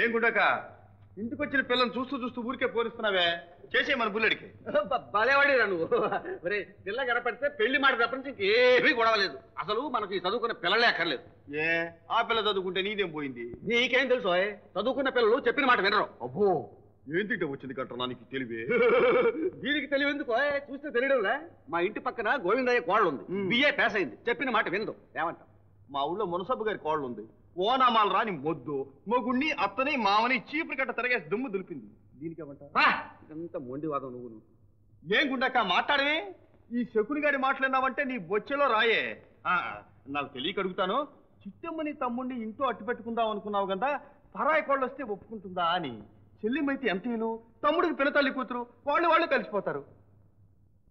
ఏం గుండక ఇంటికొచ్చిన పిల్లల్ని చూస్తూ చూస్తూ ఊరికే పోలిస్తున్నావే చేసే మన బుల్లెడికి భలేవాడిరా నువ్వు. పిల్ల కనపడితే పెళ్లి మాట తప్ప నుంచి ఇంకేమీ గొడవలేదు. అసలు మనకి చదువుకున్న పిల్లలే అక్కర్లేదు. ఏ ఆ పిల్ల చదువుకుంటే నీదేం పోయింది? నీకేం తెలుసు? చదువుకున్న పిల్లలు చెప్పిన మాట వినరు. అబ్బో ఏం తింటే వచ్చింది కట్టరా నీకు తెలివే? దీనికి తెలివేందుకు? చూస్తే తెలియడంలే. మా ఇంటి పక్కన గోవిందయ్య కోళ్ళు ఉంది, బిఏ పాస్ అయింది, చెప్పిన మాట వినదు. ఏమంటావు? మా ఊళ్ళో మునసబ్బు గారి కోళ్ళు ఉంది, ఓనామాలు రాని మొద్దు మొగుణ్ణి అత్తని మామని చీపురు కట్ట తిరగేసి దుమ్ము దులిపింది. దీనికేమంటా? ఇదంతా మొండివాదం. నువ్వు ఏం గుండక్క మాట్లాడవే? ఈ శకుని గారి మాట్లాడినావంటే నీ బొచ్చెలో రాయే. నాకు తెలియక అడుగుతాను, చిట్టమ్మని తమ్ముడిని ఇంట్లో అట్టు పెట్టుకుందాం అనుకున్నావు కదా, పరాయి కోళ్ళు వస్తే ఒప్పుకుంటుందా అని. చెల్లిమైతే ఎంతీలు, తమ్ముడికి పినతల్లి కూతురు, వాళ్ళు కలిసిపోతారు.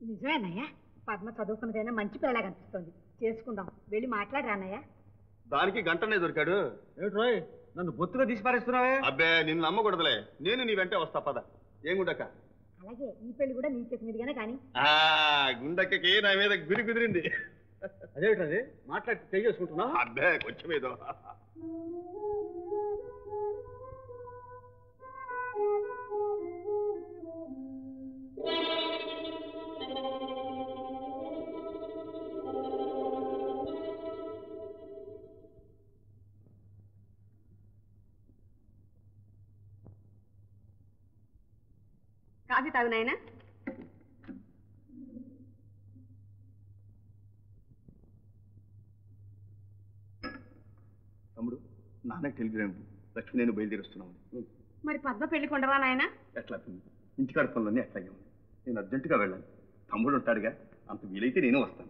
నిజమేనయ్యా, పద్మ చదువుకున్నదైనా మంచి పిల్లలాగా అనిపిస్తుంది. చేసుకుందాం, వెళ్ళి మాట్లాడరానయ్యా. దానికి గంటనే దొరికాడు. ఏట్రోయ్ నన్ను బొత్తుగా తీసి పారేస్తున్నావే? అబ్బే నిన్ను నమ్మకూడదులే, నేను నీ వెంటే వస్తా పద. ఏం గుండక్క? అలాగే ఈ పెళ్లి కూడా నీ చేతి మీదుగానే కానీ. గుండక్కకి నా మీద గురి కుదిరింది. అదేమిటది మాట్లాడి తెలియజేసుకుంటున్నా? అబ్బే కొంచెం ఏదో. కాఫీ తాగు నాయనా. తమ్ముడు నాన్నకి టెలిగ్రామ్, లక్ష్మి నేను బయలుదేరుస్తున్నాను. మరి పద్మ పెళ్లి కొండవా నాయనా? ఎట్లా ఇంటికాడ పనులన్నీ అట్లాగే ఉంది. నేను అర్జెంటుగా వెళ్ళాను. తమ్ముడు ఉంటాడుగా, అంత వీలైతే నేను వస్తాను.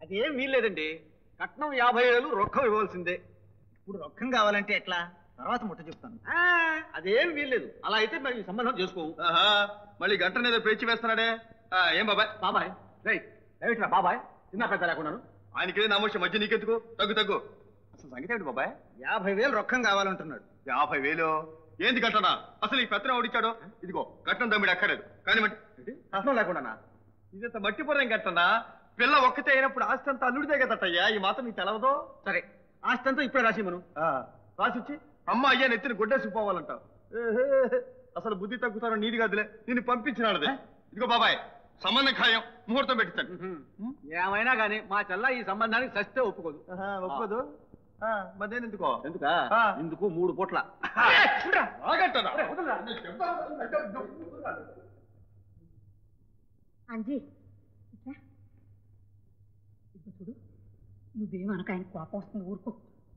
అదేం వీల్లేదండి. కట్నం 50,000, రొక్కం ఇవ్వాల్సిందే. ఇప్పుడు రొక్కం కావాలంటే ఎట్లా? తర్వాత ముట్ట చెప్తాను. అదేం వీల్లేదు. అలా అయితే మరి సంబంధం చేసుకోవు. మళ్ళీ గంట మీద పేచి వేస్తున్నాడే. ఏం బాబాయ్? బాబాయ్ రైట్ ఏమిట్రా బాబాయ్? చిన్న పెద్ద లేకున్నాను. ఆయనకే నమోష మధ్య నీకెందుకు? తగ్గు. అసలు సంగతి ఏమిటి బాబాయ్? 50,000 రొక్కం కావాలంటున్నాడు. 50,000 ఏంది కట్టనా? అసలు ఈ పత్రం ఓడిచ్చాడు? ఇదిగో కట్నం తమ్మిడి అక్కర్లేదు. కానీ కట్నం లేకుండా ఇదంత మట్టిపురం కట్టనా? పిల్ల ఒక్కతే అయినప్పుడు ఆస్తి అంతా అల్లుడిదే కదటయ్యా. ఈ మాత్రం నీకు తెలవదు? సరే ఆస్తి అంతా ఇప్పుడే రాసి మనం రాసిచ్చి అమ్మ అయ్యా నెత్తిన గుడ్డేసిపోవాలంటావు. అసలు బుద్ధి తగ్గుతారో నీది కాదులే, నిన్ను పంపించినాడదే. ఇదిగో బాబాయ్ సంబంధం ఖాయం, ముహూర్తం పెట్టించండి. ఏమైనా కానీ మా చెల్ల ఈ సంబంధానికి సస్తే ఒప్పుకోదు. ఒప్పుకోదు? మధ్యాహ్నం ఇందుకు 3 పూట్ల. అంజీ చూడు, నువ్వేమనక ఆయన కోపం వస్తుంది.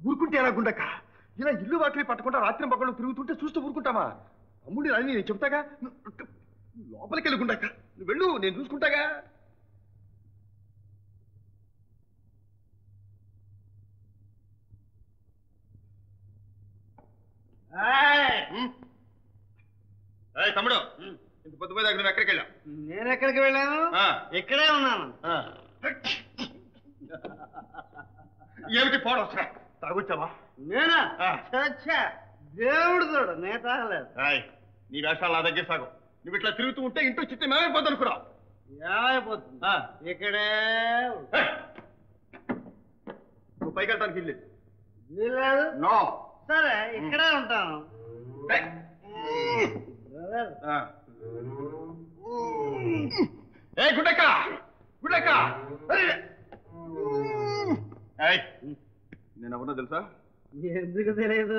ఊరుకుంటే ఎలా గుండక్క? ఇలా ఇల్లు వాటిని పట్టకుండా రాత్రి పక్కన తిరుగుతుంటే చూస్తూ ఊరుకుంటామా? తమ్ముడి అని నేను చెప్తాగా. లోపలికి వెళ్ళి గుండక్క, నువ్వు వెళ్ళు, నేను చూసుకుంటాగా. తమ్ముడు ఇంత పొద్దు పోయి దగ్గర నువ్వు ఎక్కడికి వెళ్ళావు? నేను ఎక్కడికి వెళ్ళాను? ఇక్కడే ఉన్నాను. ఏమిటి పోవడం? తాగొచ్చావా? నేనా? దేవుడు చూడు, నే తాగలేదు. నీ వేషాలు నా దగ్గర సాగు. నువ్వు ఇట్లా తిరుగుతూ ఉంటే ఇంట్లో చిత్త మేమైపోద్దు అనుకున్నావు. ఏమైపోతుంది? ఇక్కడే నువ్వు పైకి వెళ్ళడానికి ఇల్లు వీల్లేదు. నో. సరే ఇక్కడే ఉంటాను. ఏ గుండక్క, గుండక్క, నేను ఎవరన్నా తెలుసా? ఎందుకు తెలియదు?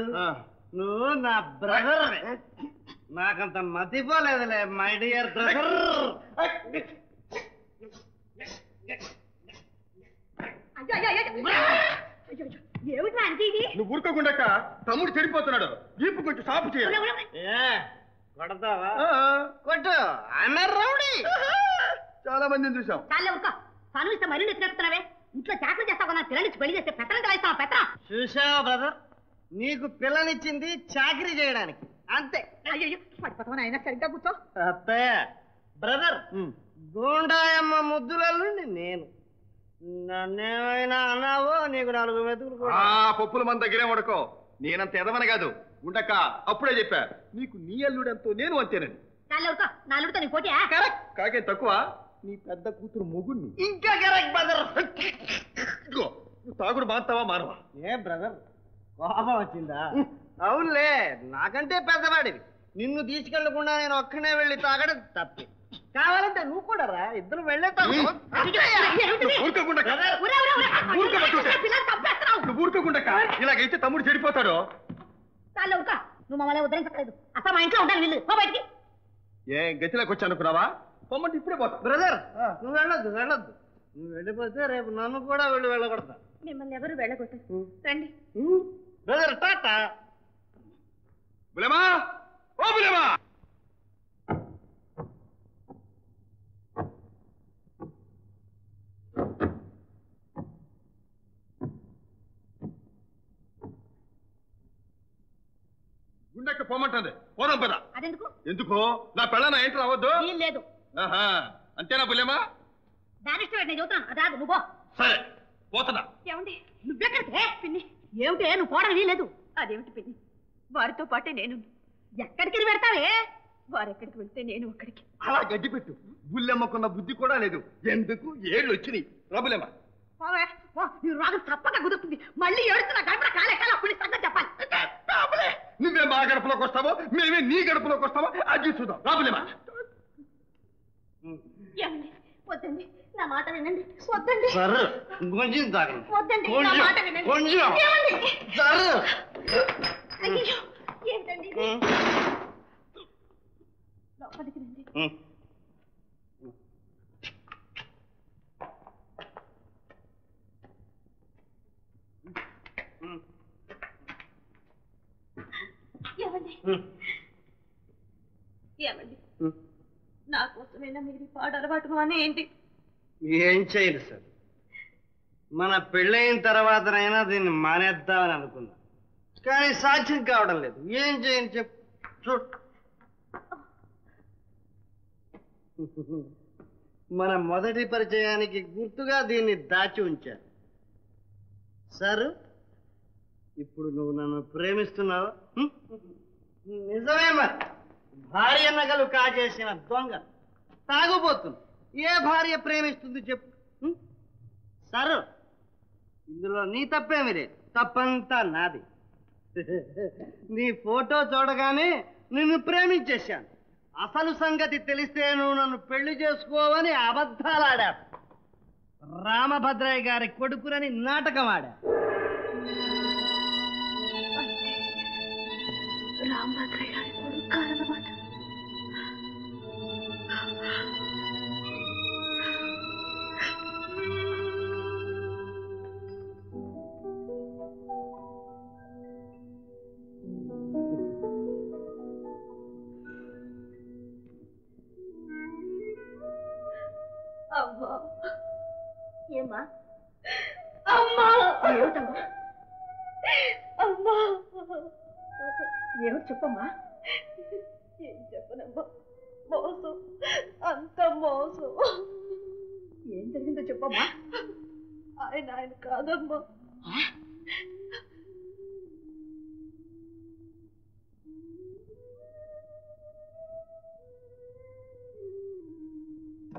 నువ్వు నా బ్రదర్. నాకంత మతిపోలేదులే మై డియర్ బ్రదర్. ఏమిట్రా అంటే ఇది? నువ్వు ఊరుకోకుండాక తమ్ముడు చెడిపోతున్నాడు. ఈపు కొంచెం సాపు చేయాలి. కొడతావా? కొట్టు. రౌడీ. చాలా మందిని చూసాం. చాలే ఊరుకో. పనులు ఇస్తే మరీ నెత్తినెక్కుతున్నావే. ఇంట్లో చాకరీ చేస్తావు కదా, పిల్లనిచ్చి పెళ్లి చేస్తే పెత్తనం చేస్తావా? పెత్తనం చూసావా బ్రదర్? నీకు పిల్లనిచ్చింది చాకరీ చేయడానికి, అంతే. పడిపోతామని అయినా సరిగ్గా కూర్చో. అత్తయ్య బ్రదర్, గూండాయమ్మ ముద్దులల్లుండి నేను. నన్నేమైనా అన్నావో నీకు 4 మెతుకులు. పప్పుల మన దగ్గరే ఉడకో. నేనంత ఎదవని కాదు ఉండక. అప్పుడే చెప్పా నీకు నీ అల్లుడెంతో నేను అంతేనని. నాలుగుతో నీ పోటీ కరెక్ట్ కాకే తక్కువ నీ పెద్ద కూతురు మొగుణ్ణి ఇంకా కరెక్ట్ బ్రదర్. ఇదిగో, నువ్వు తాగుడు మాత్తావా మానవా? ఏ బ్రదర్ కోపం వచ్చిందా? అవునులే, నాకంటే పెద్దవాడివి. నిన్ను తీసుకెళ్లకుండా నేను ఒక్కనే వెళ్ళి తాగడం తప్పే. కావాలంటే నువ్వు కూడా రా, ఇద్దరు వెళ్ళే ఊరుకోకుండా ఇలాగైతే తమ్ముడు చెడిపోతాడు. నువ్వు మమ్మల్ని ఉద్ధరించలేదు. అసలు మా ఇంట్లో ఉంటాను వీళ్ళు బయటికి. ఏ గతిలోకి వచ్చి అనుకున్నావా? పొమ్మంటే ఇప్పుడే పోతా. బ్రదర్ నువ్వు వెళ్ళొద్దు వెళ్ళొద్దు. నువ్వు వెళ్ళిపోతే రేపు నన్ను కూడా వెళ్ళగొడతా. మిమ్మల్ని ఎవరు వెళ్ళగొట్టారు? రండి బ్రదర్ టాటా. బులేమా, ఓ బులేమా! గుండెక్క పొమ్మంటుంది. పోదాం పద. అదెందుకు? ఎందుకు? నా పెళ్ళ నా ఏంటి రావద్దు? లేదు. ఆహా, అంతేనా బులేమా? దాని ఇష్టం నేను చెబుతాను. అది రాదు, నువ్వు పో. సరే పోతున్నా. ఏమండి నువ్వెక్కడికే పిన్ని? ఏమిటి నువ్వు పోవడం వీలేదు. అదేమిటి పిన్ని, వారితో పాటే నేను. ఎక్కడికి పెడతావే? వారెక్కడికి వెళ్తే నేను అక్కడికి. అలా గడ్డి పెట్టు. బుల్లెమ్మకున్న బుద్ధి కూడా లేదు. ఎందుకు ఏళ్ళు వచ్చినాయి? రబులేమా నీ రాగం తప్పక కుదురుతుంది. మళ్ళీ ఏడుతున్నా గడప కాలేకాల అప్పుడు సంగతి చెప్పాలి. నువ్వే మా గడపలోకి వస్తావో మేమే నీ గడపలోకి వస్తావో అది చూద్దాం. రాబులేమా ఏమండి వద్దండి, నా మాట వినండి. వద్దండి సరే కొంచెం తాగండి. వద్దండి, నా మాట వినండి. కొంచెం ఏమండి? సరే. అయ్యో ఏంటండి ఇది? లోపలికి రండి. ఏమండి ఏమండి నా కోసమైనా మీరు పాట అలవాటు అని ఏంటి? ఏం చేయదు సార్, మన పెళ్ళైన తర్వాతనైనా దీన్ని మానేద్దామని అనుకున్నా, కానీ సాధ్యం కావడం లేదు. ఏం చేయని చెప్పు. చూడు, మన మొదటి పరిచయానికి గుర్తుగా దీన్ని దాచి ఉంచాను. సార్ ఇప్పుడు నువ్వు నన్ను ప్రేమిస్తున్నావా? నిజమే మరి. భార్య నగలు కాజేసిన దొంగ తాగుబోతుంది ఏ భార్య ప్రేమిస్తుంది చెప్పు? సరే ఇందులో నీ తప్పేమి లేదు, తప్పంతా నాది. నీ ఫోటో చూడగానే నిన్ను ప్రేమించేశాను. అసలు సంగతి తెలిస్తే నువ్వు నన్ను పెళ్లి చేసుకోవని అబద్ధాలాడా. రామభద్రయ్య గారి కొడుకునని నాటకం ఆడా. రామభద్రయ్య గారి కొడుకు కాదన్నమాట. అమ్మా ఏమ్మా? అమ్మా ఏమిటమ్మా? అమ్మా ఏమిటి చెప్పమ్మా? ఏం చెప్పనమ్మా, మోసం, అంత మోసం. ఏం జరిగిందో చెప్పమ్మా. ఆయన కాదమ్మా.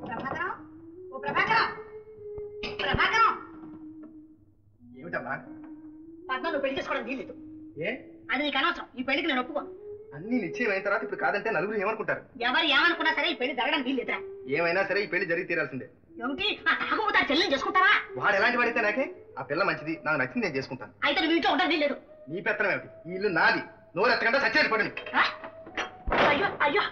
ప్రభాకరం, ఓ ప్రభాకరం, ప్రభాకరం. ఏమిటమ్మా? పద్మ నువ్వు పెళ్లి చేసుకోవడం వీల్లేదు. ఏ? అది నీకు అనవసరం. ఈ పెళ్లికి నేను ఒప్పుకోను. అన్ని నిశ్చయం అయిన తర్వాత ఇప్పుడు కాదంటే నలుగురు ఏమనుకుంటారు? ఎవరు ఏమనుకున్నా సరే ఈ పెళ్లి జరగడం వీల్లేదురా. ఏమైనా సరే ఈ పెళ్లి జరిగి తీరాల్సిందే. ఏమిటి ఆ తాగుబోతా చెల్లెని చేసుకుంటావా? వాడు ఎలాంటి వాడితే నాకే? ఆ పిల్ల మంచిది, నాకు నచ్చింది, నేను చేసుకుంటాను. అయితే నువ్వు ఇంట్లో ఉండడం వీల్లేదు. నీ పెత్తనం ఏమిటి? ఈ ఇల్లు నాది. నోరు ఎత్తకుండా సచ్చేది పడింది. అయ్యో అయ్యో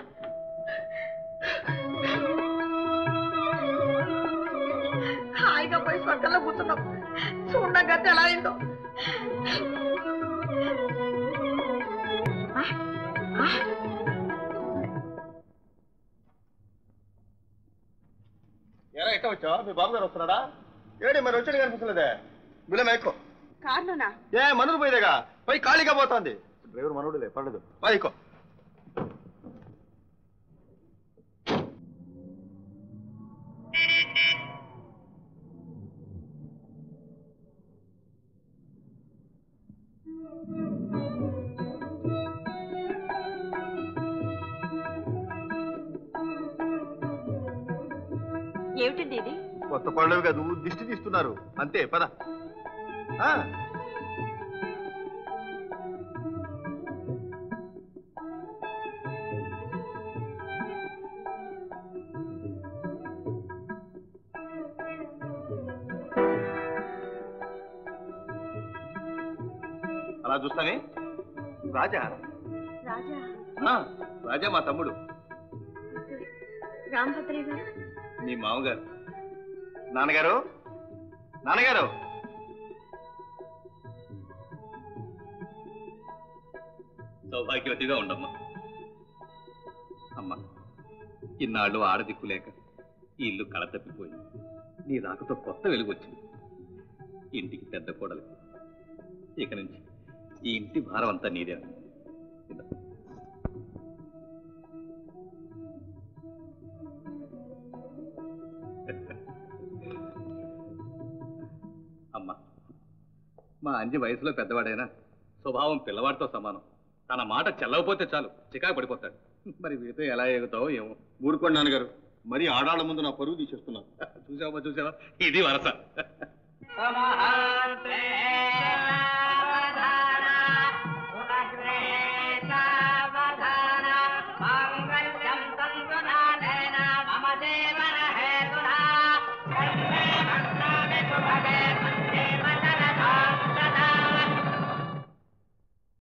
హాయిగా పోయి స్వర్గంలో కూర్చున్నాం. చూడగా ఎలా అయిందో. ఎలా ఇట్ట వచ్చావా? మీ బాబు గారు వస్తున్నాడా? ఏడి మరి వచ్చాడు కనిపించలేదే. బిలమ ఎక్కువ కార్లోనా? ఏ మనుడు పోయేదేగా, పై ఖాళీగా పోతుంది. డ్రైవర్ మనోడులే, పడదు. పైకో ఏమిటండి ఇది? కొత్త కోళ్ళవి కాదు, దిష్టి తీస్తున్నారు అంతే. పద. అలా చూస్తానే. రాజా రాజా? రాజా మా తమ్ముడు. రామభద్రయ్య గారు మీ మామగారు. నాన్నగారు, నాన్నగారు. సౌభాగ్యవతిగా ఉండమ్మా. అమ్మా, ఇన్నాళ్ళు ఆడదిక్కు లేక ఈ ఇల్లు కళ తప్పిపోయింది. నీ రాకతో కొత్త వెలుగు వచ్చింది. ఇంటికి పెద్ద కోడలు. ఇక నుంచి ఈ ఇంటి భారం అంతా నీదే. అమ్మా, మా అంజి వయసులో పెద్దవాడైనా స్వభావం పిల్లవాడితో సమానం. తన మాట చెల్లకపోతే చాలు చికాకు పడిపోతాడు. మరి వీరితో ఎలా ఎగుతావో ఏమో. ఊరుకోండి నాన్నగారు, మరి ఆడాళ్ళ ముందు నా పరువు తీసేస్తున్నారు. చూసావా చూసావా, ఇది వరస.